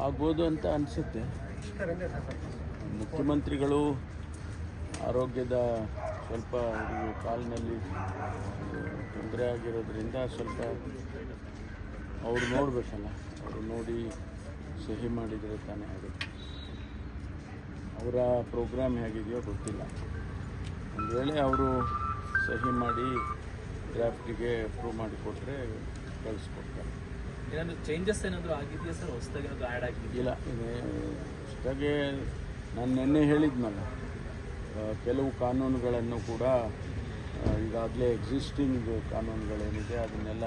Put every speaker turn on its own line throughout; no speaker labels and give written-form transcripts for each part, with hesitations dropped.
ಆಗ್ಬೋದು ಅಂತ ಅನಿಸುತ್ತೆ. ಮುಖ್ಯಮಂತ್ರಿಗಳು ಆರೋಗ್ಯದ ಸ್ವಲ್ಪ ಕಾಲಿನಲ್ಲಿ ತೊಂದರೆ ಆಗಿರೋದ್ರಿಂದ ಸ್ವಲ್ಪ ಅವರು ನೋಡಬೇಕಲ್ಲ, ಅವರು ನೋಡಿ ಸಹಿ ಮಾಡಿದರೆ ತಾನೇ ಆಗುತ್ತೆ. ಅವರ ಪ್ರೋಗ್ರಾಮ್ ಹೇಗಿದೆಯೋ ಗೊತ್ತಿಲ್ಲ. ಒಂದು ವೇಳೆ ಅವರು ಸಹಿ ಮಾಡಿ ಡ್ರಾಫ್ಟಿಗೆ ಅಪ್ರೂವ್ ಮಾಡಿಕೊಟ್ರೆ ಕಳಿಸ್ಕೊಡ್ತಾರೆ.
ಏನಾದರೂ ಚೇಂಜಸ್ ಏನಾದರೂ ಆಗಿದೆಯಾ ಸರ್? ಹೊಸದಾಗಿ ಏನಾದರೂ ಆ್ಯಡ್ ಆಗಿದೆಯಾ?
ಇಲ್ಲ, ಹೊಸದಾಗಿ ನಾನು ನಿನ್ನೆ ಹೇಳಿದ್ನಲ್ಲ, ಕೆಲವು ಕಾನೂನುಗಳನ್ನು ಕೂಡ ಈಗಾಗಲೇ ಎಕ್ಸಿಸ್ಟಿಂಗ್ ಕಾನೂನುಗಳೇನಿದೆ ಅದನ್ನೆಲ್ಲ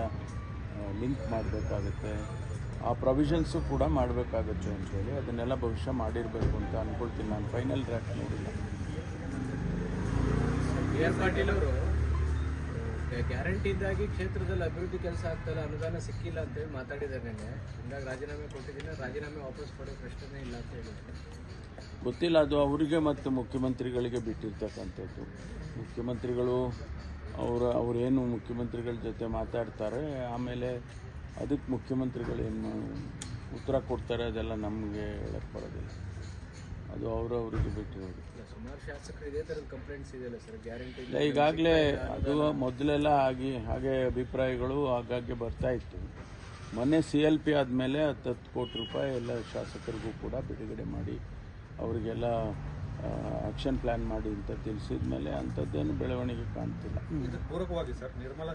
ಲಿಂಕ್ ಮಾಡಬೇಕಾಗುತ್ತೆ. ಆ ಪ್ರೊವಿಷನ್ಸು ಕೂಡ ಮಾಡಬೇಕಾಗುತ್ತೆ ಅಂತೇಳಿ ಅದನ್ನೆಲ್ಲ ಭವಿಷ್ಯ ಮಾಡಿರಬೇಕು ಅಂತ ಅಂದ್ಕೊಳ್ತೀನಿ. ನಾನು ಫೈನಲ್ ಡ್ರಾಫ್ಟ್ ನೋಡಿಲ್ಲ.
ಬಿ ಆರ್ ಪಾಟೀಲ್ ಅವರು ಗ್ಯಾರಂಟಿಯಿಂದಾಗಿ ಕ್ಷೇತ್ರದಲ್ಲಿ ಅಭಿವೃದ್ಧಿ ಕೆಲಸ ಆಗ್ತಾಯಿಲ್ಲ, ಅನುದಾನ ಸಿಕ್ಕಿಲ್ಲ ಅಂತೇಳಿ ಮಾತಾಡಿದ್ದಾರೆ. ಹಿಂಗಾಗಿ ರಾಜೀನಾಮೆ ಕೊಟ್ಟಿದ್ದೀನಿ, ರಾಜೀನಾಮೆ ವಾಪಸ್ ಕೊಡೋ ಪ್ರಶ್ನೆ ಇಲ್ಲ ಅಂತ ಹೇಳಿದ್ದಾರೆ.
ಗೊತ್ತಿಲ್ಲ, ಅದು ಅವರಿಗೆ ಮತ್ತು ಮುಖ್ಯಮಂತ್ರಿಗಳಿಗೆ ಬಿಟ್ಟಿರ್ತಕ್ಕಂಥದ್ದು. ಮುಖ್ಯಮಂತ್ರಿಗಳು ಅವರೇನು ಮುಖ್ಯಮಂತ್ರಿಗಳ ಜೊತೆ ಮಾತಾಡ್ತಾರೆ, ಆಮೇಲೆ ಅದಕ್ಕೆ ಮುಖ್ಯಮಂತ್ರಿಗಳೇನು ಉತ್ತರ ಕೊಡ್ತಾರೆ ಅದೆಲ್ಲ ನಮಗೆ ಹೇಳಕ್ಕೆ ಬರೋದಿಲ್ಲ. ಅದು ಅವರವರಿಗೆ ಬಿಟ್ಟಿರೋದು.
ಸುಮಾರು ಶಾಸಕರು ಇದೇ ಥರದ ಕಂಪ್ಲೇಂಟ್ಸ್ ಇದೆಯಲ್ಲ ಸರ್, ಗ್ಯಾರಂಟಿ
ಇಲ್ಲ, ಈಗಾಗಲೇ ಅದು ಮೊದಲೆಲ್ಲ ಹಾಗೆ ಅಭಿಪ್ರಾಯಗಳು ಆಗಾಗ್ಗೆ ಬರ್ತಾ ಇತ್ತು. ಮೊನ್ನೆ CLP ಆದಮೇಲೆ 10 ಕೋಟಿ ರೂಪಾಯಿ ಎಲ್ಲ ಶಾಸಕರಿಗೂ ಕೂಡ ಬಿಡುಗಡೆ ಮಾಡಿ ಅವರಿಗೆಲ್ಲ ಆಕ್ಷನ್ ಪ್ಲಾನ್ ಮಾಡಿ ಅಂತ ತಿಳಿಸಿದ ಮೇಲೆ ಅಂಥದ್ದೇನು ಬೆಳವಣಿಗೆ ಕಾಣ್ತಿಲ್ಲ.
ಇದಕ್ಕೆ ಪೂರಕವಾಗಿ ಸರ್, ನಿರ್ಮಲಾ